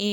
A،